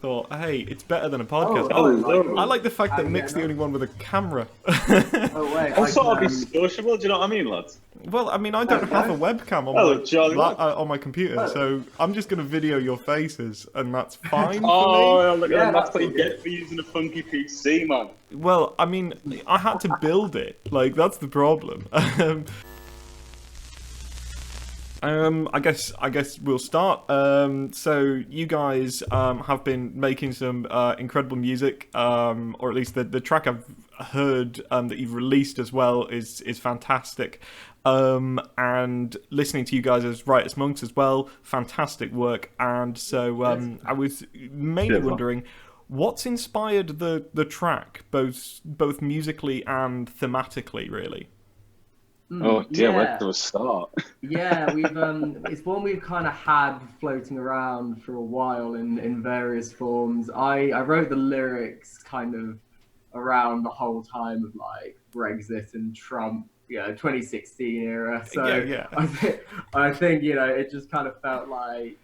thought, hey, it's better than a podcast. Oh, I like the fact How that you Mick's the getting only one with a camera. Oh wait, I'll I sort of be can, sociable, do you know what I mean, lads? Well, I mean, I don't have a webcam on Hello, Charlie. on my computer, so I'm just going to video your faces, and that's fine for Oh, look at Yeah, them. That's that's what you all get for using a funky PC, man. me. Well, I mean, I had to build it. Like, that's the problem. I guess we'll start. So you guys have been making some incredible music, or at least the track I've heard that you've released as well is fantastic. And listening to you guys as Riotous Monks as well, fantastic work. And so I was mainly wondering, what's inspired the track, both musically and thematically, really? Oh dear, where yeah, do I start? yeah, we've it's one we've kind of had floating around for a while in various forms. I wrote the lyrics kind of around the whole time of like Brexit and Trump, 2016 era. So Yeah. I think it just kind of felt like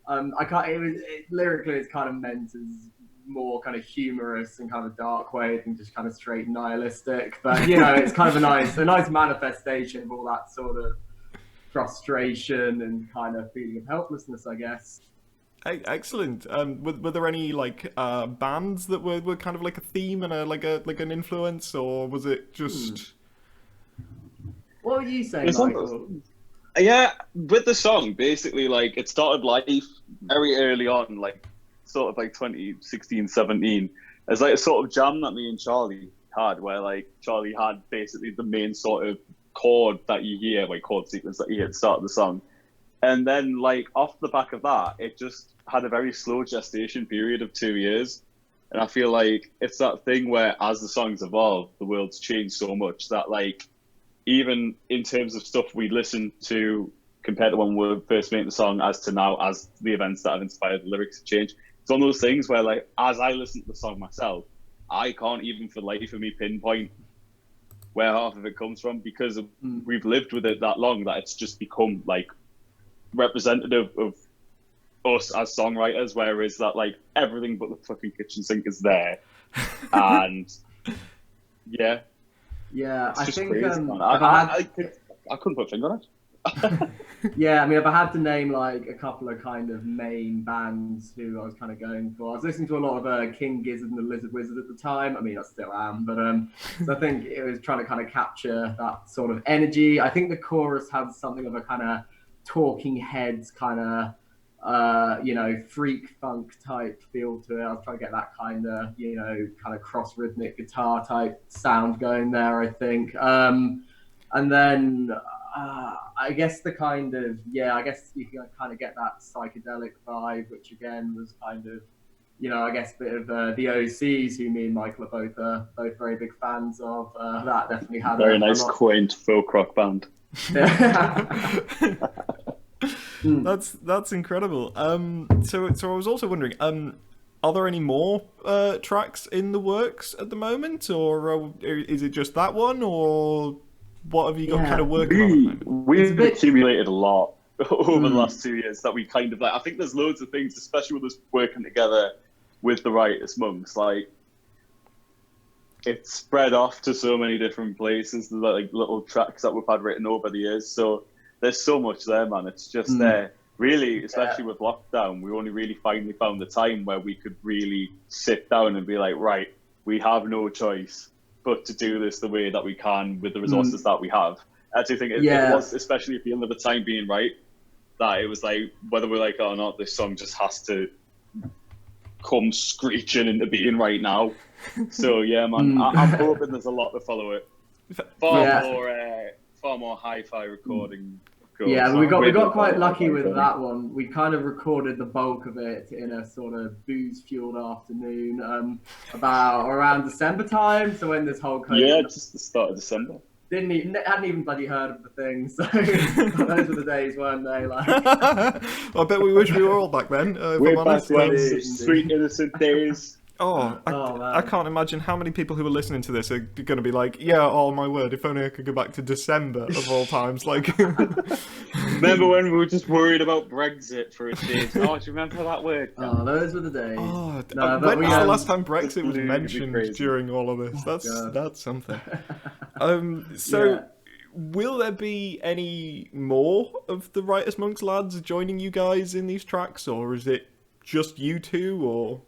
I can't. Lyrically, it's kind of meant as more kind of humorous and kind of dark way than just kind of straight nihilistic. But it's kind of a nice manifestation of all that sort of frustration and kind of feeling of helplessness, I guess. Excellent. Were there any like bands that were kind of like a theme and like an influence, or was it just? What were you saying, It's Michael? Yeah, with the song, basically, like, it started life very early on, like, sort of like 2016, 17. It's like a sort of jam that me and Charlie had, where, like, Charlie had basically the main sort of chord that you hear, like, chord sequence that you hear at the start of the song. And then, like, off the back of that, it just had a very slow gestation period of 2 years. And I feel like it's that thing where, as the songs evolve, the world's changed so much that, like, even in terms of stuff we listened to compared to when we were first making the song as to now, as the events that have inspired the lyrics have changed, it's one of those things where, like, as I listen to the song myself, I can't even for the life of me pinpoint where half of it comes from, because we've lived with it that long that it's just become, like, representative of us as songwriters, whereas that, like, everything but the fucking kitchen sink is there. And yeah, Yeah, it's I just think crazy, if man. I couldn't put a finger on it. yeah, I mean, if I had to name like a couple of kind of main bands who I was kind of going for, I was listening to a lot of King Gizzard and the Lizard Wizard at the time. I mean, I still am, but so I think it was trying to kind of capture that sort of energy. I think the chorus had something of a kind of Talking Heads kind of freak funk type feel to it. I was trying to get that kind of cross rhythmic guitar type sound going there, I think. And then I guess I guess you can kind of get that psychedelic vibe, which again was kind of, I guess a bit of the OCs, who me and Michael are both very big fans of. That definitely had Very a nice, lot. quaint folk rock band. That's incredible. So I was also wondering, are there any more tracks in the works at the moment, or is it just that one, or what have you got kind of working on at the moment? We've accumulated a lot over the last 2 years that we kind of like. I think there's loads of things, especially with us working together with the Riotous Monks. Like, it's spread off to so many different places. There's like little tracks that we've had written over the years. So there's so much there, man. It's just there. Really, especially with lockdown, we only really finally found the time where we could really sit down and be like, right, we have no choice but to do this the way that we can with the resources that we have. I do think it was, especially at the end of the time being right, that it was like, whether we like it or not, this song just has to come screeching into being right now. So yeah, man, I'm hoping there's a lot to follow it. Far more hi-fi recording. Yeah, we got quite lucky with that one. We kind of recorded the bulk of it in a sort of booze-fueled afternoon, about around December time. So when this whole COVID just the start of December. Hadn't even bloody heard of the thing. So those were the days, weren't they? Like, I bet we wish we were all back then. We're back when sweet innocent days. Oh, Oh I man. can't imagine how many people who are listening to this are going to be like, yeah, oh my word, if only I could go back to December of all times. Like, Remember when we were just worried about Brexit for a stage? Oh, do you remember how that worked? Oh, those were the days. oh, No, but when we was the last time Brexit was Absolutely mentioned crazy. during all of this? God. That's something. So, Yeah. will there be any more of the Riotous Monks lads joining you guys in these tracks, or is it just you two? Or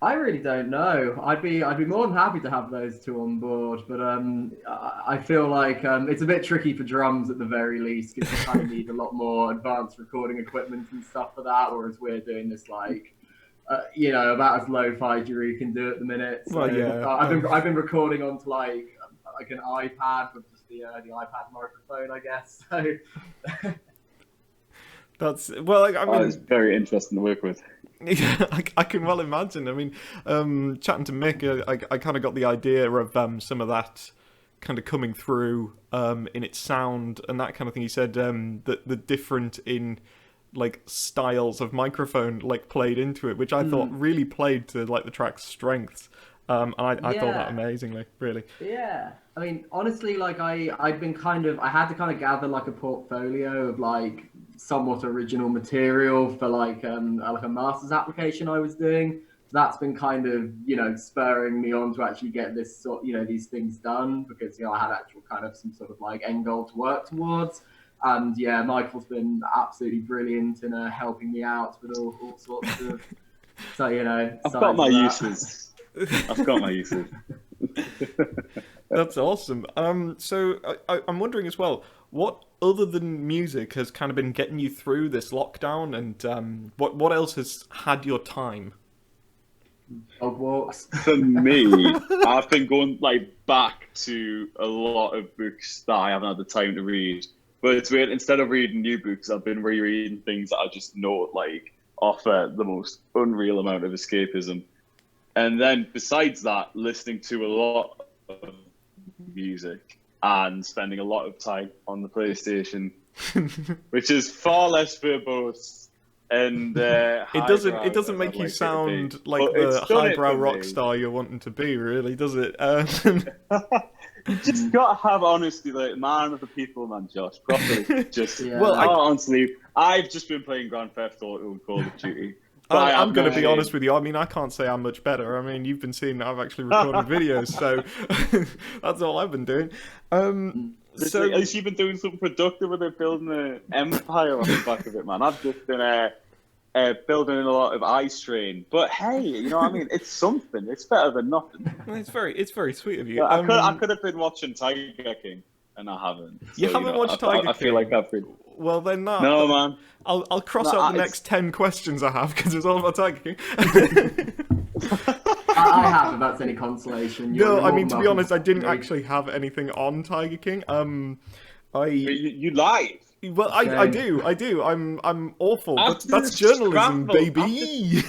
I really don't know. I'd be more than happy to have those two on board, but I feel like it's a bit tricky for drums at the very least because you kind of need a lot more advanced recording equipment and stuff for that. Whereas we're doing this like, about as lo-fi as you can do at the minute. So well, yeah, I've been recording onto like an iPad with just the iPad microphone, I guess. So that's well. Like, I Oh, it's mean, very interesting to work with. yeah, I can well imagine. I mean, chatting to Mick, I kind of got the idea of some of that kind of coming through in its sound and that kind of thing. He said that the different in like styles of microphone like played into it, which I thought really played to like the track's strengths. And I thought that yeah. amazingly, really. Yeah, I mean, honestly, like I had to kind of gather like a portfolio of like somewhat original material for like a master's application I was doing. So that's been kind of spurring me on to actually get this these things done because I had actual kind of some sort of like end goal to work towards. And yeah, Michael's been absolutely brilliant in helping me out with all sorts of I've got sides my of that. uses. I've got my uses. That's awesome. So I'm wondering as well, what other than music has kind of been getting you through this lockdown, and what else has had your time? Dog walks. For me, I've been going like back to a lot of books that I haven't had the time to read. But it's weird. Instead of reading new books, I've been rereading things that I just know like offer the most unreal amount of escapism. And then besides that, listening to a lot of music and spending a lot of time on the PlayStation, which is far less verbose and It doesn't make you sound like the highbrow rock star you're wanting to be, really, does it? You just gotta have honesty, like man of the people, man, Josh. Properly, just Yeah. Well, honestly, I've just been playing Grand Theft Auto and Call of Duty. But I'm going to be no honest shame. with you. I mean, I can't say I'm much better. I mean, you've been seeing that I've actually recorded videos, so that's all I've been doing. So At least you've been doing something productive with it, building an empire on the back of it, man. I've just been building a lot of eye strain. But hey, you know what I mean? It's something. It's better than nothing. it's very sweet of you. I could have been watching Tiger King, and I haven't. You So, haven't watched Tiger King? I feel like I've been. Well, then that. No, man. I'll cross No, out the it's- next 10 questions I have because it's all about Tiger King. I haven't. That's any consolation. No, You're I more mean, than to be welcome honest, I didn't to. actually have anything on Tiger King. You lied. Well, I do. I'm awful, but After that's this journalism, scramble, baby.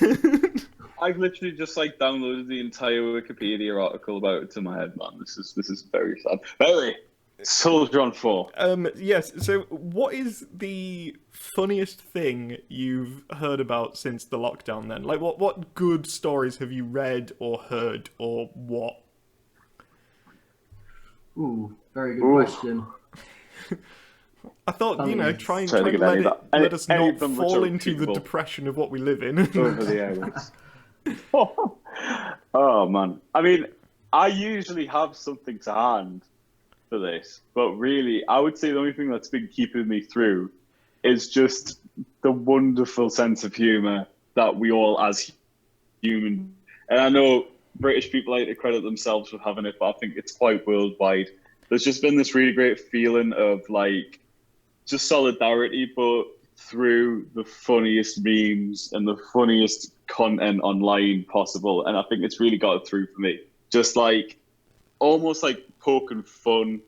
I've literally just like downloaded the entire Wikipedia article about it to my head, man. This is very sad. Anyway, Soldier on 4. Yes. So, what is the funniest thing you've heard about since the lockdown? Then, like, what good stories have you read or heard or what? Ooh, very good question. I thought, try and Trying to get let us any not of them which fall are into the repeatable. depression of what we live in. Over the airwaves. Oh man, I mean, I usually have something to hand for this, but really, I would say the only thing that's been keeping me through is just the wonderful sense of humour that we all as human. And I know British people like to credit themselves with having it, but I think it's quite worldwide. There's just been this really great feeling of like just solidarity, but through the funniest memes and the funniest content online possible. And I think it's really got it through for me. Just like almost like poking fun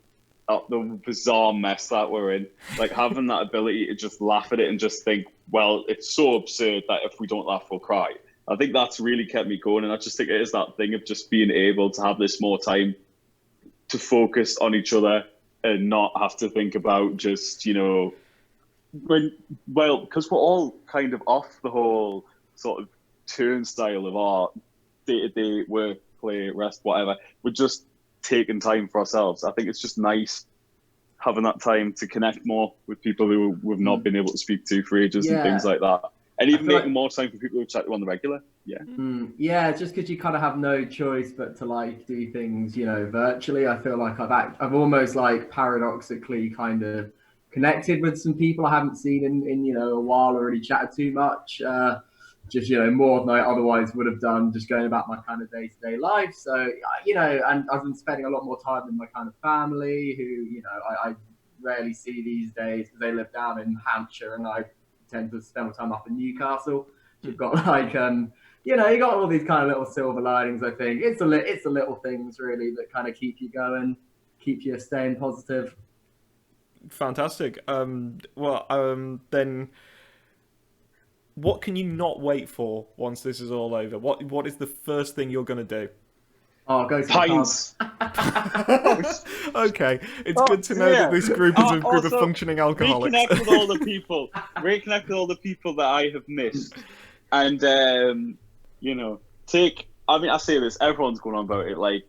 at the bizarre mess that we're in. Like having that ability to just laugh at it and just think, well, it's so absurd that if we don't laugh, we'll cry. I think that's really kept me going. And I just think it is that thing of just being able to have this more time to focus on each other and not have to think about just, because we're all kind of off the whole sort of turnstile of our day-to-day work, play, rest, whatever. We're just taking time for ourselves. I think it's just nice having that time to connect more with people who we've not been able to speak to for ages and things like that. And even making more time for people who chat to on the regular. Yeah. Yeah, just because you kind of have no choice but to like do things, you know, virtually. I feel like I've almost like paradoxically kind of connected with some people I haven't seen in you know a while or really chatted too much. Just you know more than I otherwise would have done, just going about my kind of day-to-day life. So you know, and I've been spending a lot more time with my kind of family, who you know I rarely see these days because they live down in Hampshire, and I tend to spend my time up in Newcastle. You've got like you know, you got all these kind of little silver linings. I think it's the little things really that kind of keep you going, keep you staying positive. Fantastic. Then what can you not wait for once this is all over? What is the first thing you're gonna do? Oh, go to Pints. the pub. Okay, it's good to know that this group is a group of functioning alcoholics. Reconnect with all the people. Reconnect with all the people that I have missed, and you know, I mean, I say this. Everyone's going on about it. Like,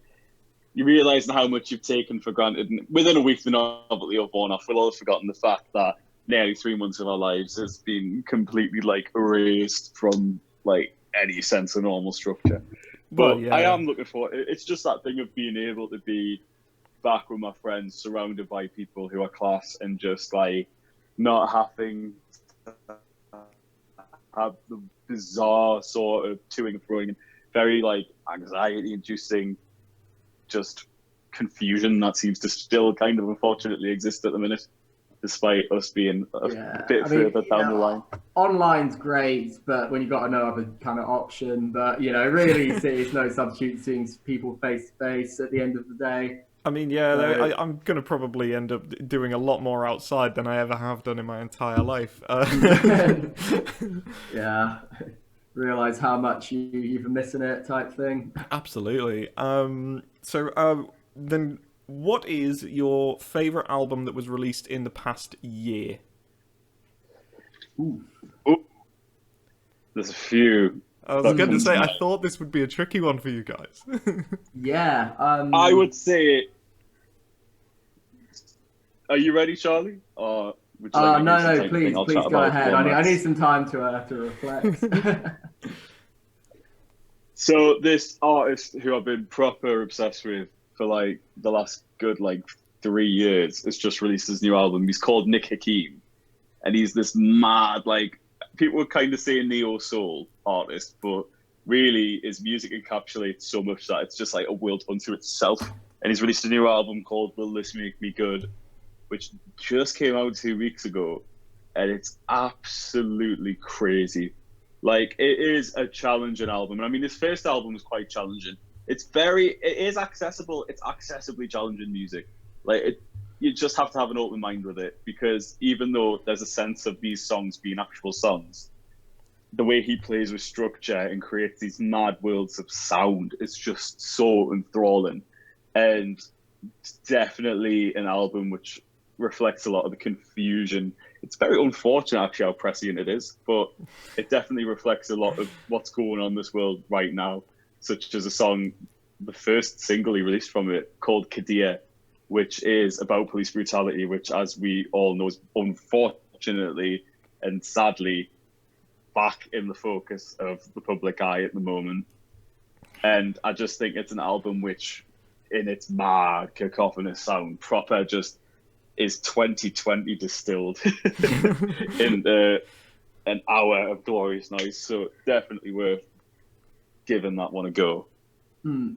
you realise how much you've taken for granted. And within a week, the novelty of worn off. We'll all have forgotten the fact that nearly 3 months of our lives has been completely like erased from like any sense of normal structure. But I am looking forward. It's just that thing of being able to be back with my friends, surrounded by people who are class, and just like not having to have the bizarre sort of toing and froing and very like anxiety-inducing, just confusion that seems to still kind of unfortunately exist at the minute, despite us being a bit further down the line. Online's great, but when you've got no other kind of option, but you know, really, it's no substitute seeing people face to face at the end of the day. I mean, I'm going to probably end up doing a lot more outside than I ever have done in my entire life. Yeah, realize how much you've been missing it, type thing. Absolutely. Then what is your favourite album that was released in the past year? Ooh. There's a few. I was going to say, I thought this would be a tricky one for you guys. Yeah. I would say... Are you ready, Charlie? Or would you like no, please go ahead. I need some time to reflect. So this artist who I've been proper obsessed with for like the last good like 3 years has just released his new album. He's called Nick Hakim, and he's this mad, like, people would kind of say neo soul artist, but really his music encapsulates so much that it's just like a world unto itself. And he's released a new album called Will This Make Me Good, which just came out 2 weeks ago, and it's absolutely crazy. Like, it is a challenging album. And I mean, his first album was quite challenging. It is accessible. It's accessibly challenging music. Like, you just have to have an open mind with it, because even though there's a sense of these songs being actual songs, the way he plays with structure and creates these mad worlds of sound is just so enthralling. And it's definitely an album which reflects a lot of the confusion. It's very unfortunate actually how prescient it is, but it definitely reflects a lot of what's going on in this world right now, such as a song, the first single he released from it, called Kadir, which is about police brutality, which, as we all know, is unfortunately and sadly back in the focus of the public eye at the moment. And I just think it's an album which, in its mad cacophonous sound, proper just is 2020 distilled in an hour of glorious noise. So definitely worth giving that one a go,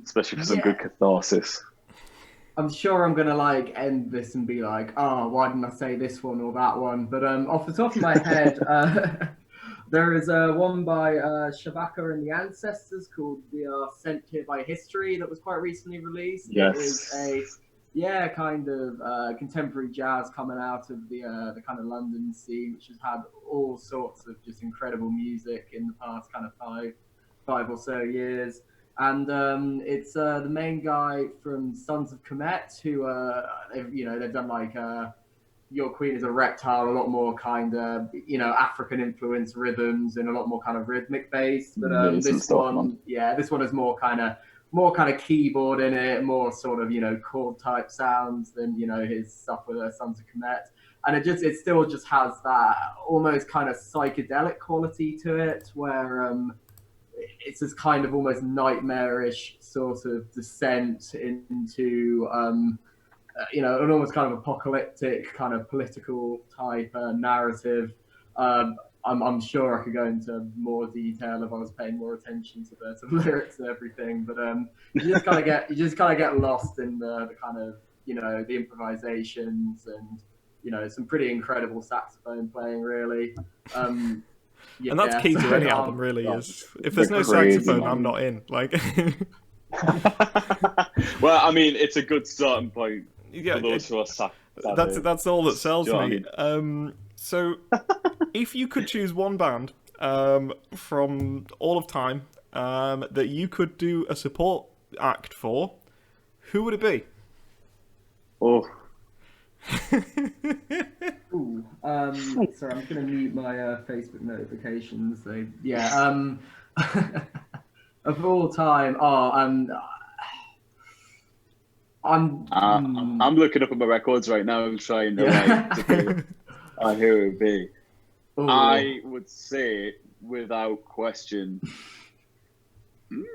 especially for some good catharsis. I'm sure I'm gonna like end this and be like, oh, why didn't I say this one or that one? But off the top of my head, there is one by Shabaka and the Ancestors called "We Are Sent Here by History" that was quite recently released. Yes. It is a kind of contemporary jazz coming out of the kind of London scene, which has had all sorts of just incredible music in the past kind of five or so years. And it's the main guy from Sons of Kemet, who they've done like Your Queen is a Reptile, a lot more kind of, African influenced rhythms and a lot more kind of rhythmic bass. But Amazing this stuff, man. one, this one is more kind of keyboard in it, more sort of chord type sounds than his stuff with Sons of Kemet. And it still just has that almost kind of psychedelic quality to it, where it's this kind of almost nightmarish sort of descent into an almost kind of apocalyptic kind of political type narrative. I'm sure I could go into more detail if I was paying more attention to the lyrics and everything, but you just kind of get lost in the kind of the improvisations and some pretty incredible saxophone playing, really. And that's key to any album, really. Is if there's no crazy, saxophone, man. I'm not in. Like, Well, I mean, it's a good starting point yeah, for those who are sax. that's all that sells Do you know me. what So, if you could choose one band from all of time that you could do a support act for, who would it be? Oh, Ooh, sorry, I'm just gonna mute my Facebook notifications. So yeah, of all time, I'm looking up at my records right now and trying to who it would be. ooh. I would say, without question, it's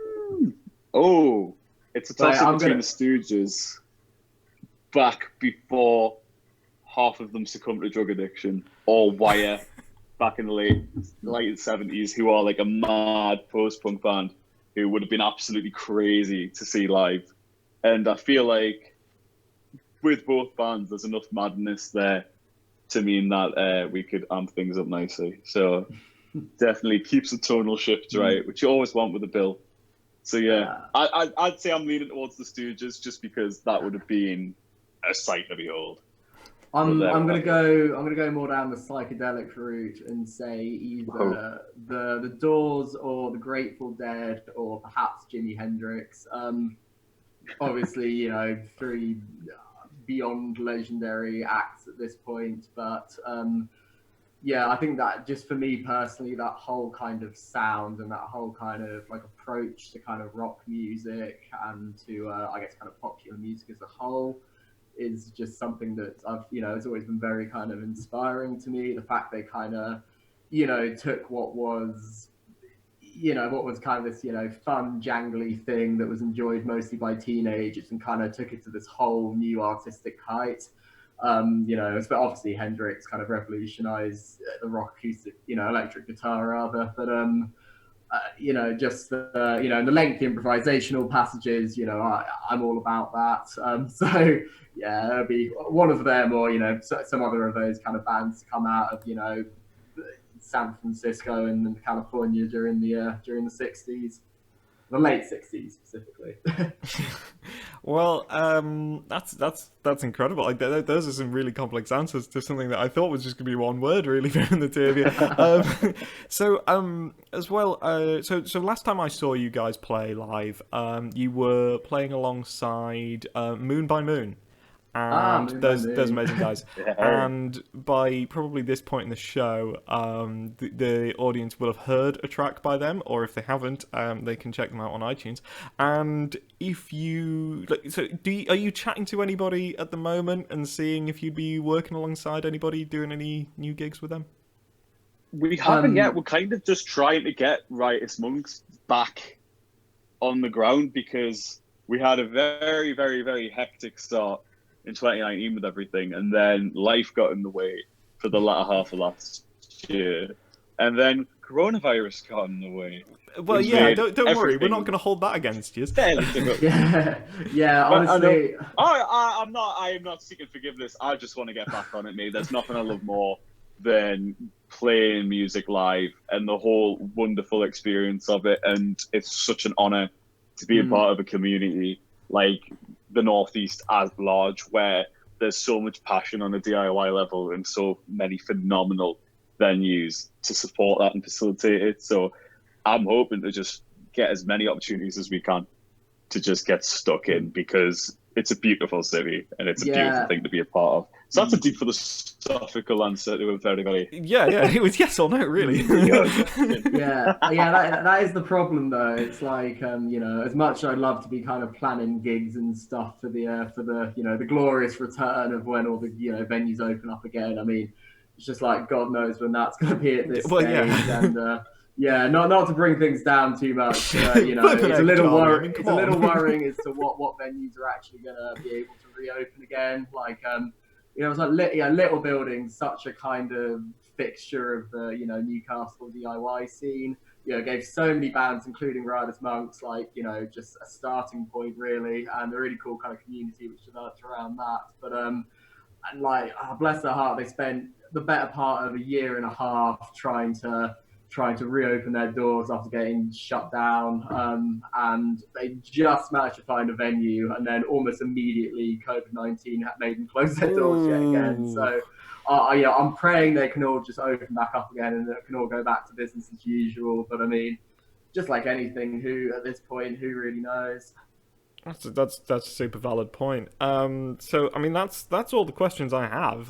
a Wait, toss-up between the Stooges back before half of them succumbed to drug addiction, or Wire back in the late 70s, who are like a mad post-punk band who would have been absolutely crazy to see live. And I feel like with both bands, there's enough madness there to mean that we could amp things up nicely. So definitely keeps the tonal shift right, which you always want with a bill. So yeah, I'd say I'm leaning towards the Stooges just because that would have been a sight to behold. I'm gonna go more down the psychedelic route and say either the Doors or the Grateful Dead or perhaps Jimi Hendrix. Obviously, three beyond legendary acts at this point, but I think that just for me personally, that whole kind of sound and that whole kind of like approach to kind of rock music and to I guess kind of popular music as a whole is just something that it's always been very kind of inspiring to me. The fact they kind of took what was kind of this fun jangly thing that was enjoyed mostly by teenagers and kind of took it to this whole new artistic height. But obviously Hendrix kind of revolutionized the rock acoustic electric guitar rather, but just the lengthy improvisational passages, I'm all about that. So yeah, it'll be one of them or some other of those kind of bands to come out of San Francisco and California during the 60s, the late 60s specifically. Well, that's incredible. Like, those are some really complex answers to something that I thought was just going to be one word, really, from the two of you. As well, so last time I saw you guys play live, you were playing alongside Moon by Moon. And those amazing guys. And by probably this point in the show, the audience will have heard a track by them, or if they haven't, they can check them out on iTunes. And if you are you chatting to anybody at the moment and seeing if you'd be working alongside anybody, doing any new gigs with them? We haven't yet. We're kind of just trying to get Riotous Monks back on the ground because we had a very, very, very hectic start in 2019 with everything, and then life got in the way for the latter half of last year, and then coronavirus got in the way. Well, yeah, don't worry, we're not going to hold that against you. Yeah, honestly, I am not seeking forgiveness. I just want to get back on it, mate. There's nothing I love more than playing music live and the whole wonderful experience of it, and it's such an honor to be a part of a community like the Northeast as large, where there's so much passion on a DIY level and so many phenomenal venues to support that and facilitate it. So I'm hoping to just get as many opportunities as we can to just get stuck in, because it's a beautiful city and it's a beautiful thing to be a part of. So that's a deep philosophical answer to a very, very... Yeah, it was yes or no, really. Yeah, that is the problem though. It's like you know, as much as I'd love to be kind of planning gigs and stuff for the you know, the glorious return of when all the, you know, venues open up again. I mean, it's just like God knows when that's going to be at this Well, stage. yeah. And yeah, not to bring things down too much. You know, Flipping it's a heck, little Charlie, I worrying. mean, It's come a little on. worrying as to what venues are actually going to be able to reopen again. Like you know, it's like Little Building's such a kind of fixture of the, you know, Newcastle DIY scene. You know, gave so many bands, including Riotous Monks, like, you know, just a starting point really, and a really cool kind of community which developed around that. But and like, oh, bless their heart, they spent the better part of a year and a half trying to reopen their doors after getting shut down, and they just managed to find a venue, and then almost immediately COVID-19 made them close their doors yet again. So yeah, I'm praying they can all just open back up again and it can all go back to business as usual. But I mean, just like anything, who at this point, who really knows? That's a super valid point. So I mean that's all the questions I have.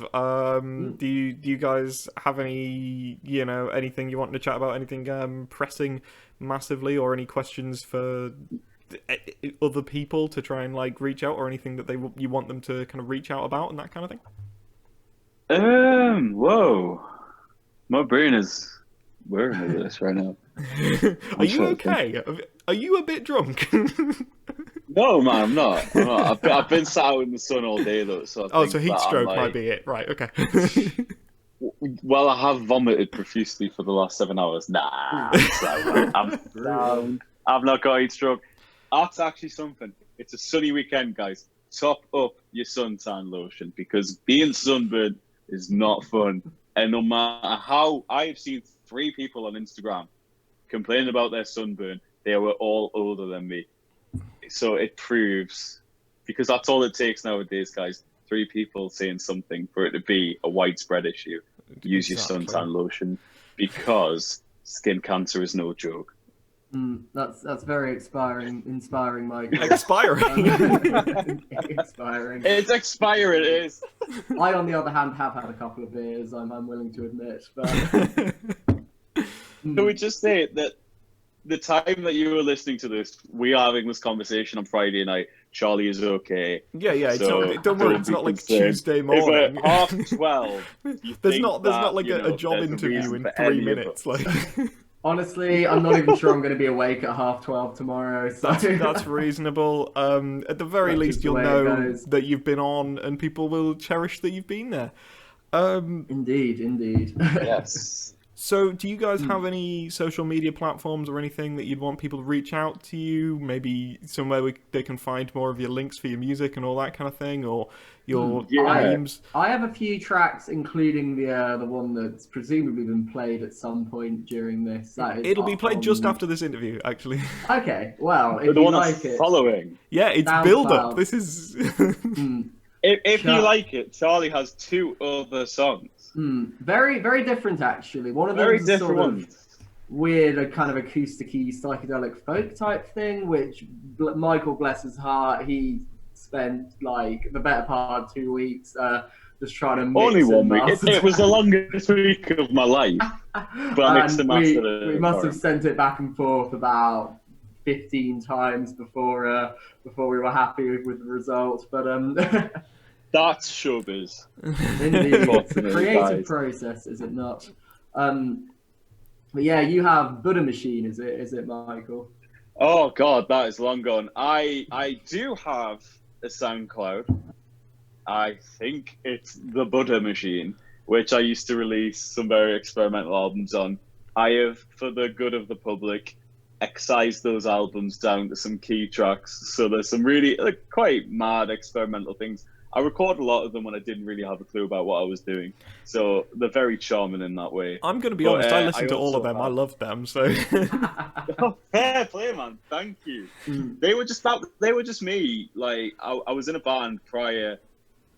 Do you guys have any, you know, anything you want to chat about? Anything pressing massively, or any questions for other people to try and like reach out, or anything that you want them to kind of reach out about and that kind of thing? Whoa, my brain is whirring with this right now. Are you okay? Are you a bit drunk? No, man, I'm not. I've been sat out in the sun all day though. So so heat stroke might be it, right? Okay. Well, I have vomited profusely for the last 7 hours. Nah, I'm sound. I've not got heat stroke. That's actually something. It's a sunny weekend, guys. Top up your suntan lotion, because being sunburned is not fun. And no matter how, I've seen 3 people on Instagram complaining about their sunburn. They were all older than me. So it proves, because that's all it takes nowadays, guys. 3 people saying something for it to be a widespread issue. Use your suntan lotion, because skin cancer is no joke. That's very inspiring, Mike. Expiring. Expiring. It's expiring, it is. I, on the other hand, have had a couple of beers. I'm willing to admit, but. Can we just say that the time that you were listening to this, we are having this conversation on Friday night. Charlie is okay. Yeah. So don't worry, it's not like concerned. Tuesday morning. If at 12:30, there's not like a job interview in 3 minutes. Like. Honestly, I'm not even sure I'm going to be awake at 12:30 tomorrow. So that's reasonable. At the very least, you'll know that you've been on, and people will cherish that you've been there. Indeed. Yes. So, do you guys have any social media platforms or anything that you'd want people to reach out to you? Maybe somewhere they can find more of your links for your music and all that kind of thing, or your names? I have a few tracks, including the one that's presumably been played at some point during this. It'll be played just after this interview, actually. Okay, well, if the you one like that's it, following. Yeah, it's SoundCloud. build up. This is. If you like it, Charlie has 2 other songs. Very, very different actually. One of them is a sort of weird, kind of acousticy, psychedelic folk type thing, which Michael, bless his heart, he spent like the better part of 2 weeks just trying to mix. Only 1 week. It was the longest week of my life. But I mixed and mastered it. We must have sent it back and forth about 15 times before we were happy with the results. But that's showbiz. Indeed, it's a creative process, is it not? But yeah, you have Buddha Machine, is it, Michael? Oh God, that is long gone. I do have a SoundCloud. I think it's the Buddha Machine, which I used to release some very experimental albums on. I have, for the good of the public, excised those albums down to some key tracks. So there's some really quite mad experimental things. I record a lot of them when I didn't really have a clue about what I was doing. So they're very charming in that way. I'm going to be honest, I listened to all of them. I loved them. So oh, fair play, man. Thank you. They were just me. Like I was in a band prior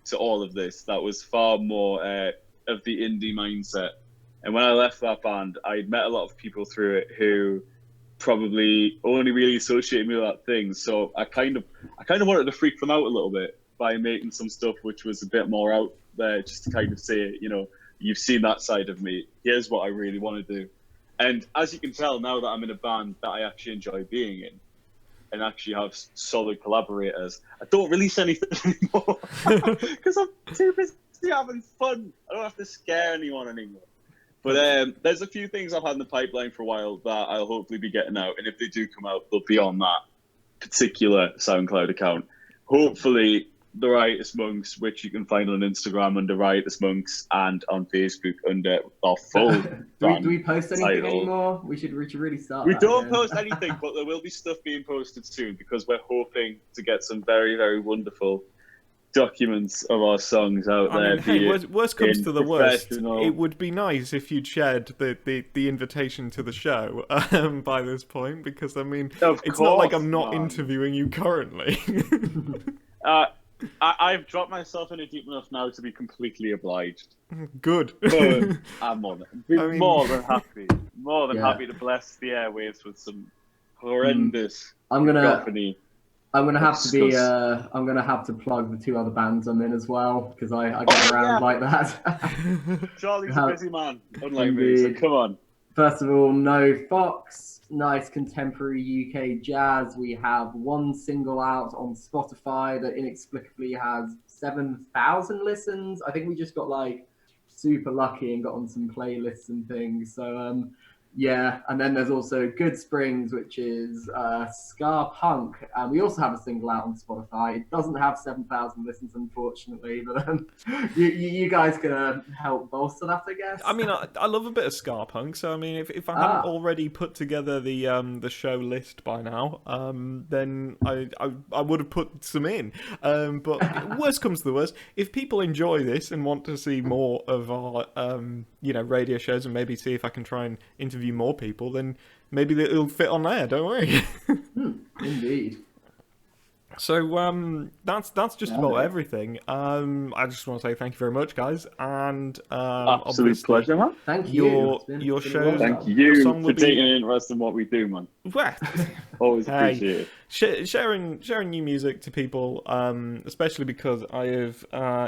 to all of this that was far more of the indie mindset. And when I left that band, I met a lot of people through it who probably only really associated me with that thing. So I kind of wanted to freak them out a little bit by making some stuff which was a bit more out there just to kind of say, you've seen that side of me. Here's what I really want to do. And as you can tell, now that I'm in a band that I actually enjoy being in and actually have solid collaborators, I don't release anything anymore because I'm too busy having fun. I don't have to scare anyone anymore. But there's a few things I've had in the pipeline for a while that I'll hopefully be getting out. And if they do come out, they'll be on that particular SoundCloud account. Hopefully, the Riotous Monks, which you can find on Instagram under Riotous Monks and on Facebook under our full do we post anything title. Anymore? We should really start. We don't post anything, but there will be stuff being posted soon because we're hoping to get some very, very wonderful documents of our songs out there. I mean, hey, worst comes to the worst. It would be nice if you'd shared the invitation to the show by this point, because I mean, it's not like I'm not interviewing you currently. I've dropped myself in it deep enough now to be completely obliged. Good. But I'm more than happy to bless the airwaves with some horrendous cacophony. I'm gonna have to plug the 2 other bands I'm in as well, because I get around like that. Charlie's a busy man, unlike me, so come on. First of all, No Fox, nice contemporary UK jazz. We have 1 single out on Spotify that inexplicably has 7,000 listens. I think we just got like super lucky and got on some playlists and things. So yeah, and then there's also Good Springs, which is ska punk. We also have a single out on Spotify. It doesn't have 7,000 listens, unfortunately, but you guys can help bolster that, I guess. I mean, I love a bit of ska punk, so I mean, if I hadn't already put together the show list by now, then I would have put some in. But worst comes to the worst, if people enjoy this and want to see more of our radio shows, and maybe see if I can try and interview more people, then maybe it'll fit on there, don't worry. Indeed. So that's just about everything. I just want to say thank you very much, guys, and absolute pleasure, man. Thank you. Your show. Thank you for taking an interest in what we do, man. Well, always appreciate it. Sharing new music to people, especially because I have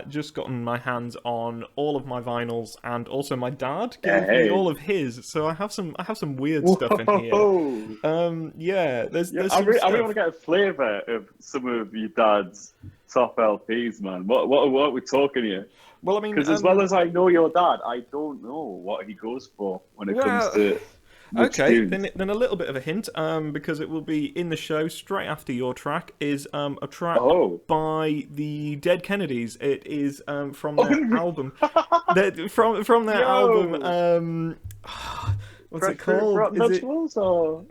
just gotten my hands on all of my vinyls, and also my dad gave me all of his. So I have some weird stuff in here. There's I really want to get a flavour of some of your dad's top LPs, man. What are we talking here? Well, I mean, because as well as I know your dad, I don't know what he goes for when it comes to. Okay, then a little bit of a hint, because it will be in the show straight after your track is a track by the Dead Kennedys. It is from their album. From their album. What's it called?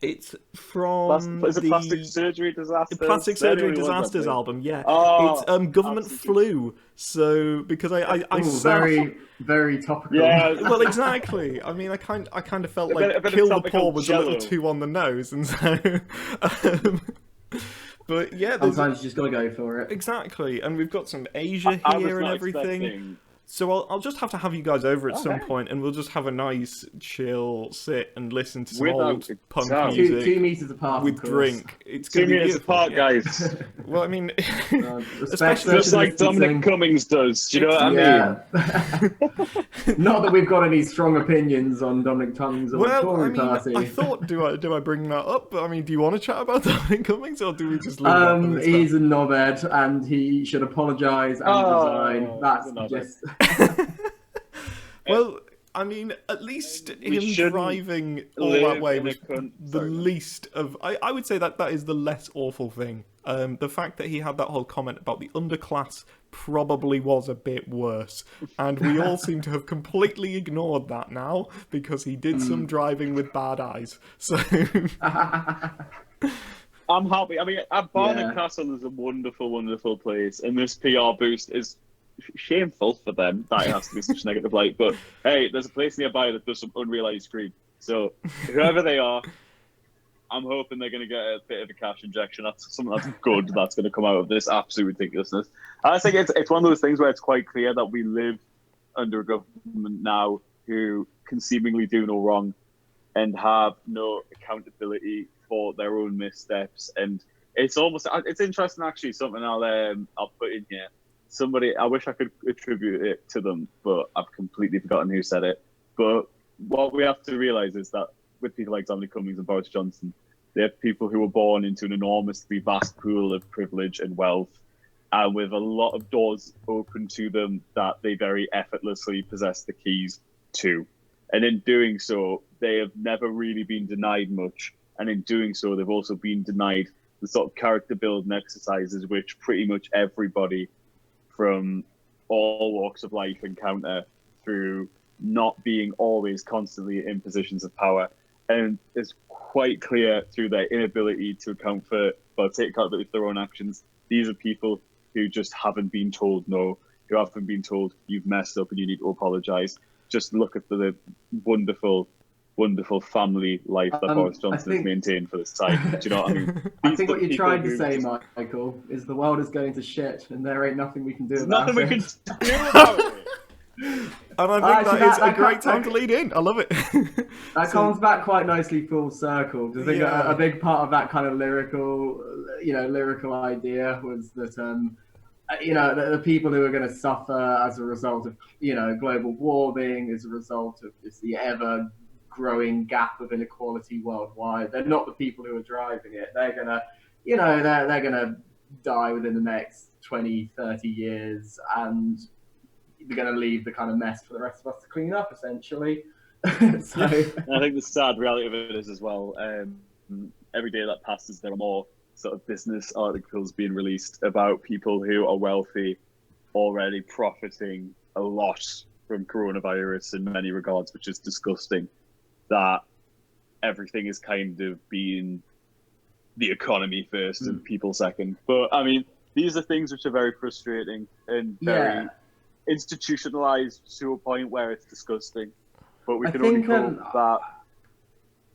It's from Plastic Surgery Disasters? Plastic Surgery Disasters album, yeah. It's Government Flu. So because I very, very topical. Yeah. Well, exactly. I mean, I kind of felt like Kill the Poor was a little too on the nose, and so. But yeah, sometimes you just gotta go for it. Exactly, and we've got some Asia here and everything. So I'll just have you guys over at some point, and we'll just have a nice, chill sit and listen to some old punk music. 2 meters apart with drink. It's 2 meters apart, guys. Well, I mean, especially just like Dominic Cummings does. Do you know what I mean? Not that we've got any strong opinions on Dominic Cummings or the Tory party. I thought, do I bring that up? But I mean, do you want to chat about Dominic Cummings, or do we just leave it? He's a knobhead, and he should apologise and resign. That's just. Well, I mean, at least him driving all that way was the least of... I would say that is the less awful thing. The fact that he had that whole comment about the underclass probably was a bit worse. And we all seem to have completely ignored that now, because he did some driving with bad eyes. So... I'm happy. I mean, Barnard Castle is a wonderful, wonderful place, and this PR boost is shameful for them that it has to be such a negative light. But hey, there's a place nearby that does some unreal ice cream. So whoever they are, I'm hoping they're going to get a bit of a cash injection. That's something that's good that's going to come out of this absolute ridiculousness. I think it's one of those things where it's quite clear that we live under a government now who can seemingly do no wrong and have no accountability for their own missteps. And it's interesting, actually, something I'll put in here. somebody, I wish I could attribute it to them, but I've completely forgotten who said it. But what we have to realize is that with people like Dominic Cummings and Boris Johnson, they're people who were born into an enormously vast pool of privilege and wealth, and with a lot of doors open to them that they very effortlessly possess the keys to. And in doing so, they have never really been denied much. And in doing so, they've also been denied the sort of character building exercises which pretty much everybody from all walks of life encounter through not being always constantly in positions of power. And it's quite clear through their inability to account for, well, take accountability for their own actions. These are people who just haven't been told no, who haven't been told you've messed up and you need to apologise. Just look at the wonderful, wonderful family life that Boris Johnson has maintained for this side. Do you know what I mean? I think what you're trying to say, Michael, is the world is going to shit and there ain't nothing we can do about it. Nothing we can do about it. And I think that is a great time to lead in. I love it. That comes back quite nicely full circle. I think a big part of that kind of lyrical idea was that, the people who are going to suffer as a result of, global warming, as a result of the ever growing gap of inequality worldwide, they're not the people who are driving it. They're going to, they're going to die within the next 20, 30 years, and they're going to leave the kind of mess for the rest of us to clean up, essentially. So I think the sad reality of it is as well, every day that passes, there are more sort of business articles being released about people who are wealthy already profiting a lot from coronavirus in many regards, which is disgusting. That everything is kind of being the economy first and people second. But I mean, these are things which are very frustrating and very institutionalized to a point where it's disgusting. But we can only hope that.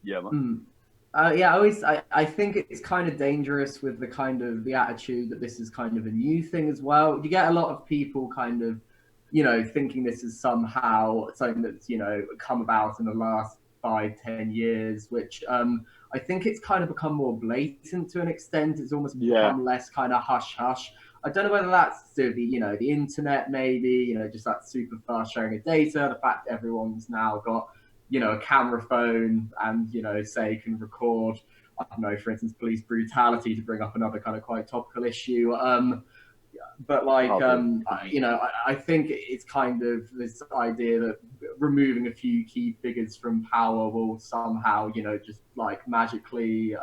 Yeah, man. I think it's kind of dangerous with the attitude that this is kind of a new thing as well. You get a lot of people kind of, thinking this is somehow something that's, come about in the last 5-10 years, which I think it's kind of become more blatant to an extent. It's almost become less kind of hush hush. I don't know whether that's to the internet, maybe, just that super fast sharing of data, the fact that everyone's now got, a camera phone and, say can record, I don't know, for instance, police brutality, to bring up another kind of quite topical issue. But I think it's kind of this idea that removing a few key figures from power will somehow, just like magically,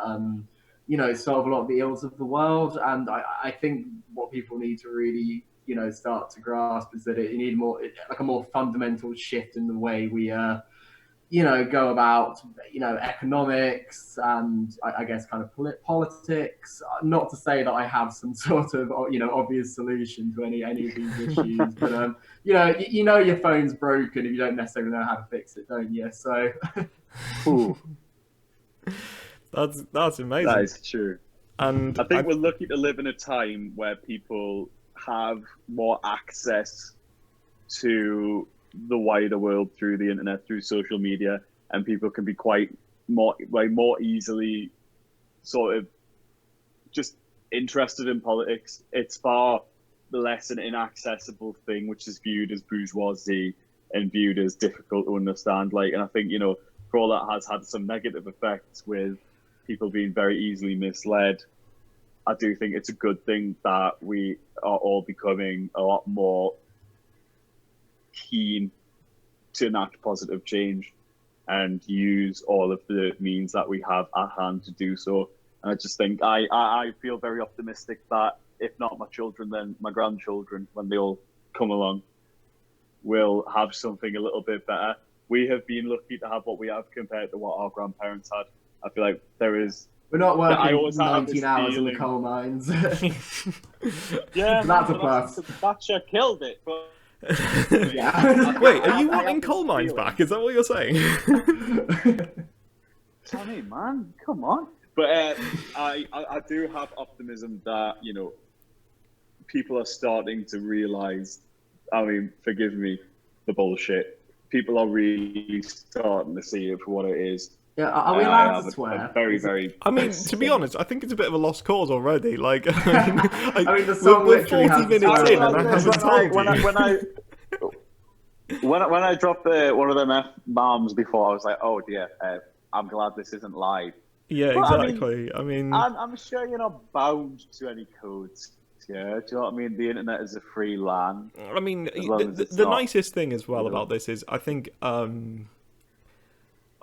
solve a lot of the ills of the world. And I think what people need to really, start to grasp is that you need a more fundamental shift in the way we, go about, economics and I guess kind of politics. Not to say that I have some sort of, obvious solution to any of these issues, but your phone's broken if you don't necessarily know how to fix it, don't you? So, that's amazing. That is true. And I think we're lucky to live in a time where people have more access to the wider world through the internet, through social media, and people can be more easily sort of just interested in politics. It's far less an inaccessible thing, which is viewed as bourgeoisie and viewed as difficult to understand. And I think, for all that has had some negative effects with people being very easily misled, I do think it's a good thing that we are all becoming a lot more keen to enact positive change and use all of the means that we have at hand to do so. And I just think I feel very optimistic that if not my children, then my grandchildren, when they all come along, will have something a little bit better. We have been lucky to have what we have compared to what our grandparents had. I feel like there is... We're not working 19 hours in the coal mines. Yeah, that's a plus. Thatcher killed it, but... Wait, are you wanting coal mines back? Is that what you're saying? Sorry, man, come on. But I do have optimism that, people are starting to realise, forgive me, the bullshit. People are really starting to see it for what it is. Yeah, are we I allowed am to a swear? very, Is it- very. I mean, to be honest, I think it's a bit of a lost cause already. Like, I mean, I mean, the we're, song we're literally 40 has minutes swear in, and I words. haven't told you. When I dropped one of them F-bombs before, I was like, oh dear, I'm glad this isn't live. Yeah, But, exactly. I mean, I'm sure you're not bound to any codes. Yeah, do you know what I mean? The internet is a free land. I mean, As long as it's the not, nicest thing as well about this is I think I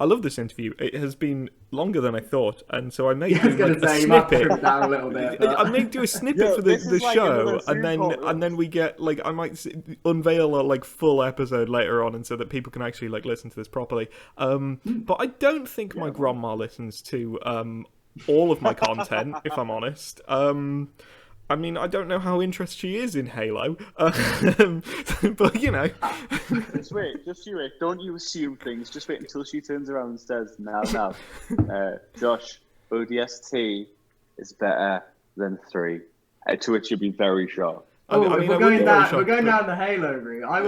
love this interview. It has been longer than I thought, and so I may Yeah, I was do gonna like a say you might have to snippet. trim it down a little bit. But... I may do a snippet Yeah, for this the is like show, another Zoom and call, then we get like I might unveil a like full episode later on, and so that people can actually like listen to this properly. But I don't think my grandma listens to all of my content, if I'm honest. I mean, I don't know how interested she is in Halo, but you know. Just you wait. Don't you assume things. Just wait until she turns around and says, "Now, Josh, ODST is better than 3." To which you'd be very shocked. We're going down the Halo route. I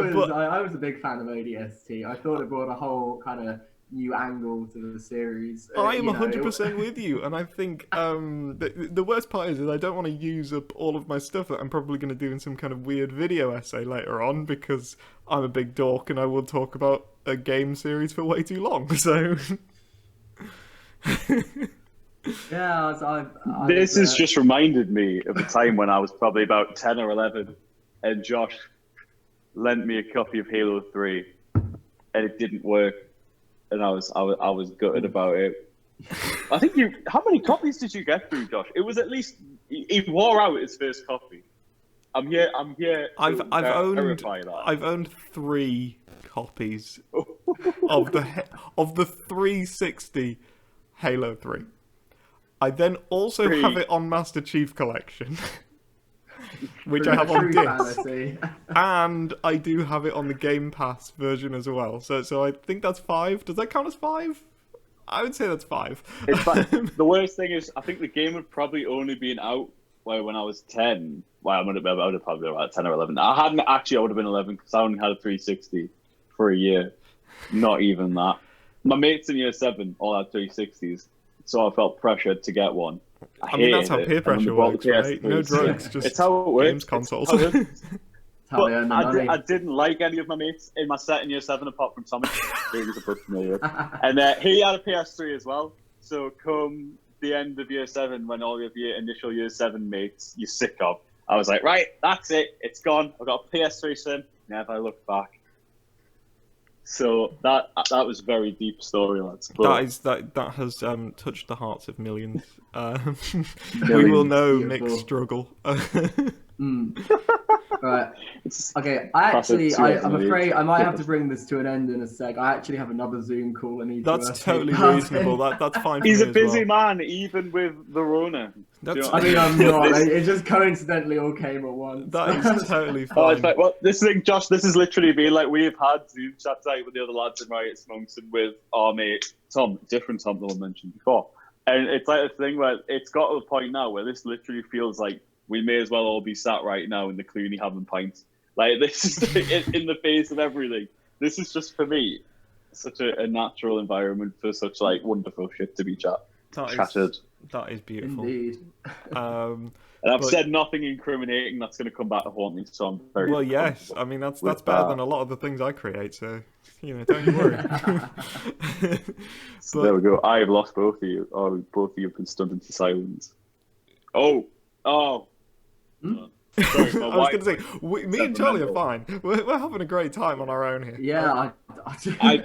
was a big fan of ODST. I thought it brought a whole kind of new angle to the series. I am 100% with you, and I think the worst part is I don't want to use up all of my stuff that I'm probably going to do in some kind of weird video essay later on, because I'm a big dork and I will talk about a game series for way too long, so... Yeah, this has just reminded me of a time when I was probably about 10 or 11, and Josh lent me a copy of Halo 3, and it didn't work. And I was gutted about it. I think how many copies did you get through, Josh? It was at least he wore out his first copy. I'm here. I've owned 3 copies of the 360 Halo 3. I then also have it on Master Chief Collection. Which I have on disc, and I do have it on the Game Pass version as well. So I think that's 5. Does that count as 5? I would say that's 5. The worst thing is, I think the game would probably only been out when I was 10. Well, I would have probably been about 10 or 11. I would have been 11 because I only had a 360 for a year. Not even that. My mates in year 7 all had 360s, so I felt pressured to get one. I mean, that's how peer pressure works, right? No drugs, just it's how it works. Games consoles. But I didn't like any of my mates in my set in year 7 apart from Tommy. He was a bit familiar. And he had a PS3 as well. So come the end of year 7, when all of your initial year 7 mates you're sick of, I was like, right, that's it. It's gone. I've got a PS3 sim. Never looked back. So that was a very deep story, lads. That has touched the hearts of millions. We will know Mick's struggle. Right. Okay. I'm afraid I might have to bring this to an end in a sec. I actually have another Zoom call. I need That's to. totally reasonable. That's fine. He's for me a busy as well. man, even with the Rona. I mean, I'm not. It just coincidentally all came at once. That is totally fine. Oh, it's like, well, this thing, Josh. This has literally been like we've had Zoom chats out with the other lads in Riotous Monks and with our mate Tom, different Tom that I mentioned before. And it's like a thing where it's got to the point now where this literally feels like we may as well all be sat right now in the Clooney having pints. Like, this is in the face of everything. This is just, for me, such a natural environment for such like wonderful shit to be chatted. That is beautiful. Indeed. And I've said nothing incriminating that's going to come back to haunt me, so I'm very well, yes. I mean, that's better than a lot of the things I create, so, you know, don't you worry. So there we go. I've lost both of you. Oh, both of you have been stunned into silence. Oh. Sorry, I was going to say, me and Charlie are fine. We're having a great time on our own here. Yeah, I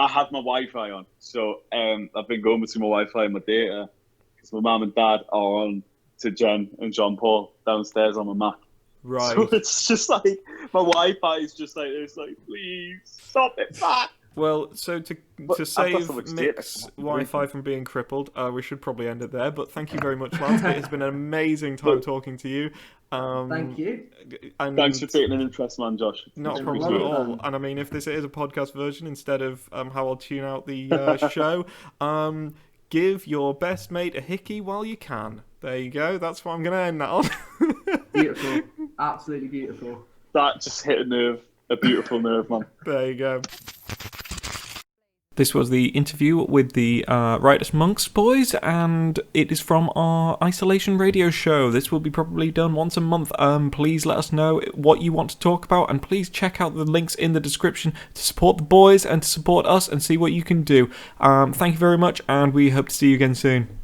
had my Wi-Fi on, so I've been going between my Wi-Fi and my data because my mum and dad are on to Jen and John Paul downstairs on my Mac. Right. So it's just like my Wi-Fi is just like it's like, please stop it, Matt. Well, so to save Mick's Wi-Fi from being crippled, we should probably end it there. But thank you very much, lads. It has been an amazing time talking to you. Thank you. And thanks for taking an interest, man, Josh. Not a problem at all. And I mean, if this is a podcast version instead of how I'll tune out the show, give your best mate a hickey while you can. There you go. That's what I'm going to end that on. Beautiful. Absolutely beautiful. That just hit a nerve. A beautiful nerve, man. There you go. This was the interview with the Riotous Monks boys, and it is from our Isolation Radio show. This will be probably done once a month. Please let us know what you want to talk about, and please check out the links in the description to support the boys and to support us and see what you can do. Thank you very much, and we hope to see you again soon.